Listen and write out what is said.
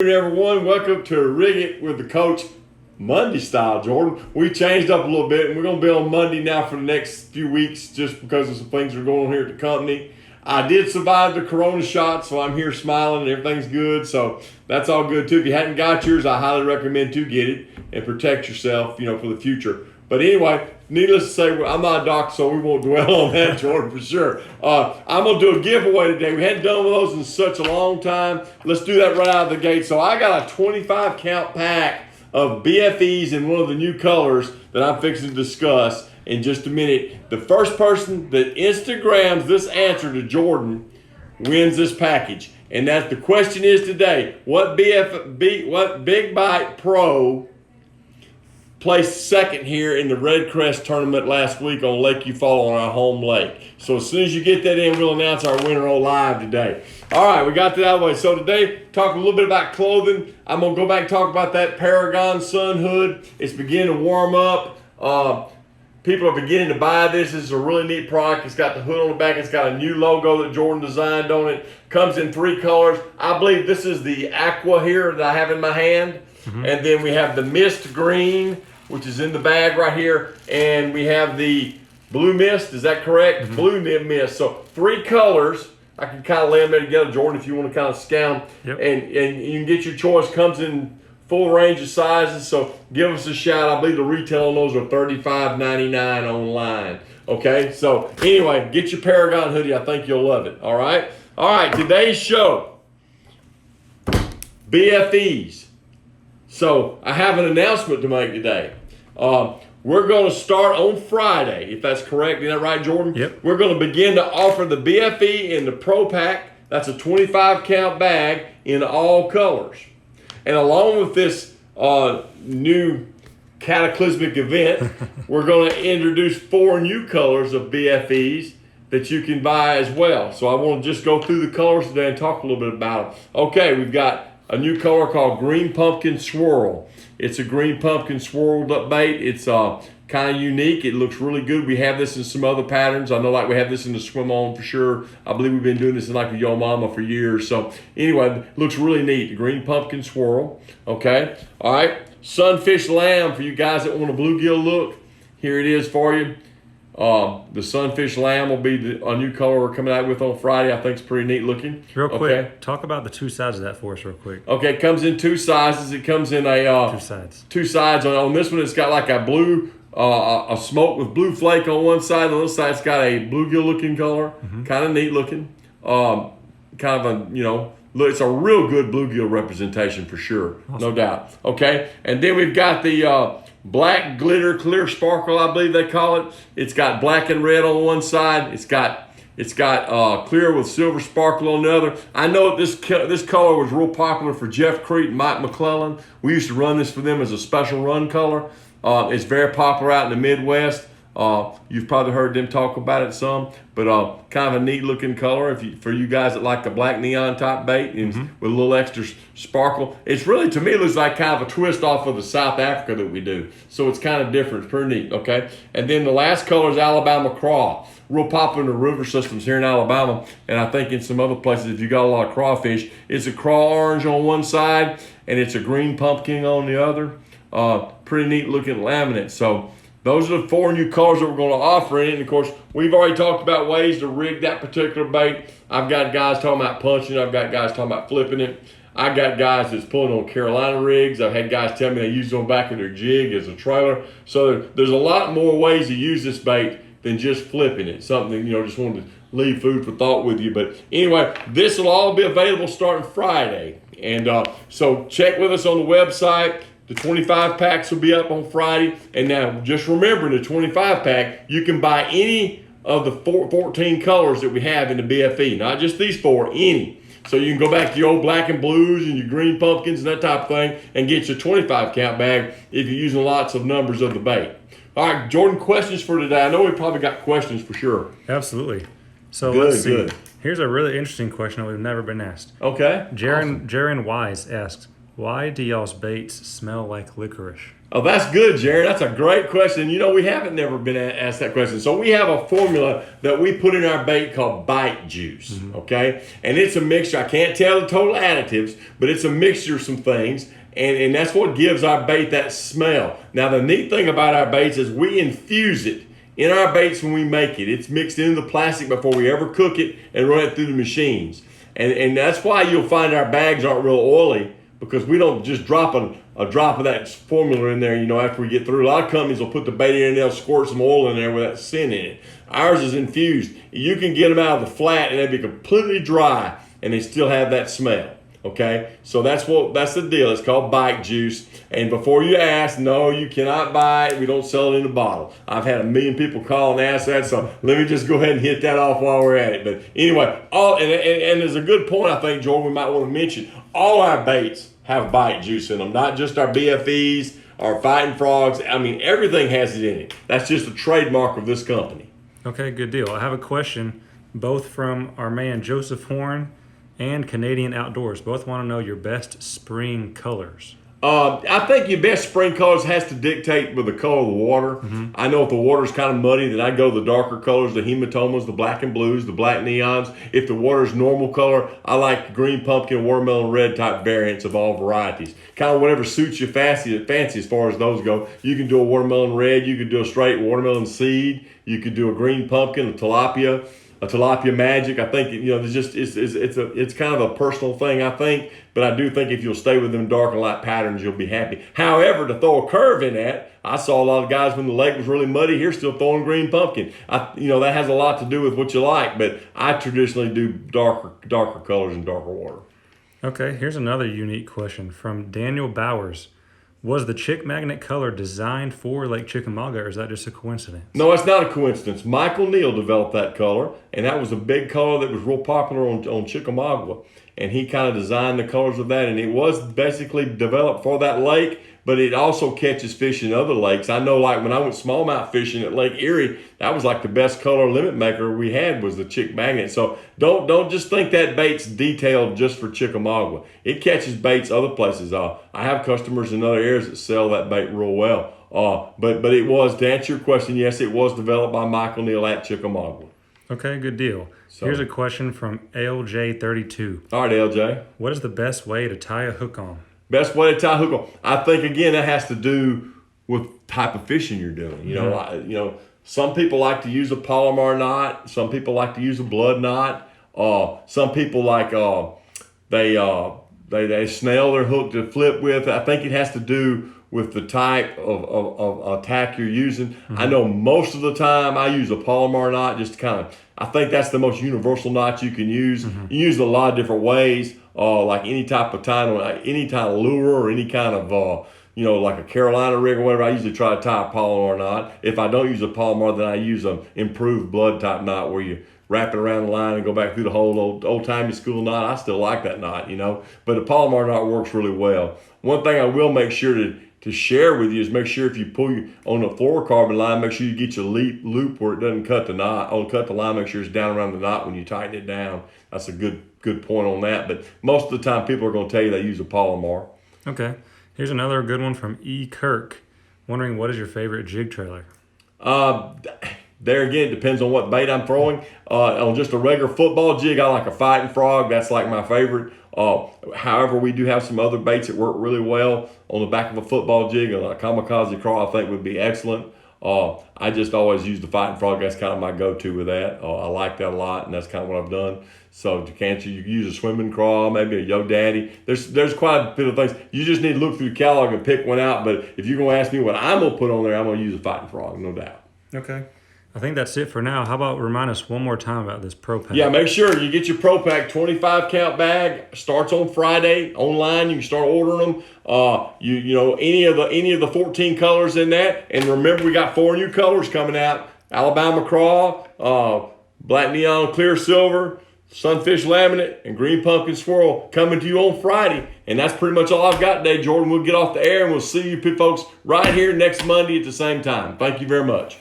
Everyone, welcome to Rig It with the Coach Monday style, Jordan. We changed up a little bit, and we're going to be on Monday now for the next few weeks just because of some things that are going on here at the company. I did survive the corona shot, so I'm here smiling and everything's good, so that's all good too. If you hadn't got yours, I highly recommend to get it and protect yourself, for the future. But anyway, needless to say, I'm not a doctor, so we won't dwell on that, Jordan, for sure. I'm going to do a giveaway today. We hadn't done one of those in such a long time. Let's do that right out of the gate. So I got a 25 count pack of BFEs in one of the new colors that I'm fixing to discuss in just a minute. The first person that Instagrams this answer to Jordan wins this package. And that's the question is today, what Big Bite Pro placed second here in the Red Crest tournament last week on Lake Eufaula on our home lake. So as soon as you get that in, we'll announce our winner on live today. All right, we got that out of the way. So today, talk a little bit about clothing. I'm going to go back and talk about that Paragon Sun hood. It's beginning to warm up. People are beginning to buy this. This is a really neat product. It's got the hood on the back. It's got a new logo that Jordan designed on it. Comes in 3 colors. I believe this is the aqua here that I have in my hand. And then we have the mist green, which is in the bag right here. And we have the blue mist. Is that correct? Blue mist. So 3 colors. I can kind of lay them there together, Jordan, if you want to kind of scan them. Yep. And you can get your choice. Comes in full range of sizes. So give us a shout. I believe the retail on those are $35.99 online. Okay? So anyway, get your Paragon hoodie. I think you'll love it. All right? All right. Today's show, BFEs. So I have an announcement to make today. We're going to start on Friday, if that's correct. Is that right, Jordan? Yep. We're going to begin to offer the BFE in the Pro Pack. That's a 25 count bag in all colors. And along with this new cataclysmic event, we're going to introduce 4 new colors of BFEs that you can buy as well. So I want to just go through the colors today and talk a little bit about them. Okay, we've got a new color called Green Pumpkin Swirl. It's a green pumpkin swirled up bait. It's kind of unique. It looks really good. We have this in some other patterns. I know like we have this in the swim on for sure. I believe we've been doing this in like a Yo Mama for years. So anyway, it looks really neat. The green pumpkin swirl. Okay. All right. Sunfish Lamb for you guys that want a bluegill look. Here it is for you. The Sunfish Lamb will be a new color we're coming out with on Friday. I think it's pretty neat looking. Real quick, talk about the 2 sides of that for us real quick. Okay, it comes in 2 sizes. It comes in a 2 sides. 2 sides. On this one, it's got like a blue, a smoke with blue flake on one side. On the other side, it's got a bluegill looking color. Kind of neat looking. Kind of a, look, it's a real good bluegill representation for sure. Awesome. No doubt. Okay, and then we've got the black glitter clear sparkle, I believe they call it. It's got black and red on one side. It's got clear with silver sparkle on the other. I know this color was real popular for Jeff Crete and Mike McClellan. We used to run this for them as a special run color. It's very popular out in the Midwest. You've probably heard them talk about it some, but kind of a neat looking color for you guys that like the black neon type bait and with a little extra sparkle. It's really, to me, it looks like kind of a twist off of the South Africa that we do. So it's kind of different. It's pretty neat, okay? And then the last color is Alabama Craw. Real popular in the river systems here in Alabama, and I think in some other places if you got a lot of crawfish. It's a craw orange on one side, and it's a green pumpkin on the other. Pretty neat looking laminate. So those are the 4 new colors that we're going to offer in it. And of course, we've already talked about ways to rig that particular bait. I've got guys talking about punching it. I've got guys talking about flipping it. I've got guys that's pulling on Carolina rigs. I've had guys tell me they use it on the back of their jig as a trailer. So there's a lot more ways to use this bait than just flipping it. Something, just wanted to leave food for thought with you. But anyway, this will all be available starting Friday. And so check with us on the website. The 25 packs will be up on Friday. And now, just remember, in the 25 pack, you can buy any of the 14 colors that we have in the BFE. Not just these 4, any. So you can go back to your old black and blues and your green pumpkins and that type of thing and get your 25 count bag if you're using lots of numbers of the bait. All right, Jordan, questions for today. I know we probably got questions for sure. Absolutely. So let's see. Here's a really interesting question that we've never been asked. Okay. Jaron Wise asks, Why do y'all's baits smell like licorice? Oh, that's good, Jared. That's a great question. You know, we haven't never been asked that question. So we have a formula that we put in our bait called bite juice, okay? And it's a mixture. I can't tell the total additives, but it's a mixture of some things. And that's what gives our bait that smell. Now, the neat thing about our baits is we infuse it in our baits when we make it. It's mixed into the plastic before we ever cook it and run it through the machines. And that's why you'll find our bags aren't real oily, because we don't just drop a drop of that formula in there, after we get through. A lot of companies will put the bait in and they'll squirt some oil in there with that scent in it. Ours is infused. You can get them out of the flat and they'll be completely dry and they still have that smell. Okay, so that's the deal. It's called bite juice. And before you ask, no, you cannot buy it. We don't sell it in a bottle. I've had 1 million people call and ask that, so let me just go ahead and hit that off while we're at it. But anyway, and there's a good point I think, Jordan, we might want to mention. All our baits have bite juice in them, not just our BFEs, our fighting frogs. I mean, everything has it in it. That's just a trademark of this company. Okay, good deal. I have a question, both from our man Joseph Horn and Canadian Outdoors. Both want to know your best spring colors. I think your best spring colors has to dictate with the color of the water. I know if the water's kind of muddy, then I go the darker colors, the hematomas, the black and blues, the black neons. If the water's normal color, I like green pumpkin, watermelon red type variants of all varieties. Kind of whatever suits you fancy as far as those go. You can do a watermelon red, you could do a straight watermelon seed, you could do a green pumpkin, a tilapia magic. I think it's kind of a personal thing, I think, but I do think if you'll stay with them dark and light patterns, you'll be happy. However, to throw a curve in that, I saw a lot of guys when the lake was really muddy here still throwing green pumpkin. That has a lot to do with what you like, but I traditionally do darker colors and darker water. Okay, here's another unique question from Daniel Bowers. Was the Chick Magnet color designed for Lake Chickamauga, or is that just a coincidence? No, it's not a coincidence. Michael Neal developed that color, and that was a big color that was real popular on Chickamauga. And he kind of designed the colors of that, and it was basically developed for that lake, but it also catches fish in other lakes. I know, like when I went smallmouth fishing at Lake Erie, that was like the best color limit maker we had was the Chick Magnet. So don't just think that bait's detailed just for Chickamauga. It catches baits other places. I have customers in other areas that sell that bait real well. But it was, to answer your question, yes, it was developed by Michael Neal at Chickamauga. Okay, good deal. So, here's a question from LJ32. All right, LJ. What is the best way to tie a hook on? Best way to tie a hook on. I think, again, that has to do with type of fishing you're doing. Some people like to use a Palomar knot. Some people like to use a blood knot. Some people like they snail their hook to flip with. I think it has to do with the type of attack you're using. I know most of the time I use a Palomar knot just to kind of, I think that's the most universal knot you can use. You use it a lot of different ways, like any type of lure or any kind of, like a Carolina rig or whatever. I usually try to tie a Palomar knot. If I don't use a Palomar, then I use an improved blood type knot where you wrap it around the line and go back through the whole old-timey school knot. I still like that knot, but the Palomar knot works really well. One thing I will make sure to share with you is make sure if you pull on a fluorocarbon line, make sure you get your loop where it doesn't cut the knot. Cut the line, make sure it's down around the knot when you tighten it down. That's a good point on that. But most of the time, people are going to tell you they use a Palomar. Okay. Here's another good one from E. Kirk. Wondering, what is your favorite jig trailer? There again, it depends on what bait I'm throwing. On just a regular football jig, I like a fighting frog. That's like my favorite. However, we do have some other baits that work really well on the back of a football jig. A kamikaze crawl, I think, would be excellent. I just always use the fighting frog. That's kind of my go-to with that. I like that a lot, and that's kind of what I've done. So to cancel, you can use a swimming crawl, maybe a Yo Daddy. There's quite a bit of things. You just need to look through the catalog and pick one out. But if you're going to ask me what I'm going to put on there, I'm going to use a fighting frog, no doubt. Okay. I think that's it for now. How about remind us one more time about this Pro Pack? Yeah, make sure you get your Pro Pack 25 count bag. Starts on Friday online. You can start ordering them. Any of the 14 colors in that. And remember, we got 4 new colors coming out: Alabama Craw, Black Neon Clear Silver, Sunfish Laminate, and Green Pumpkin Swirl coming to you on Friday. And that's pretty much all I've got today, Jordan. We'll get off the air and we'll see you folks right here next Monday at the same time. Thank you very much.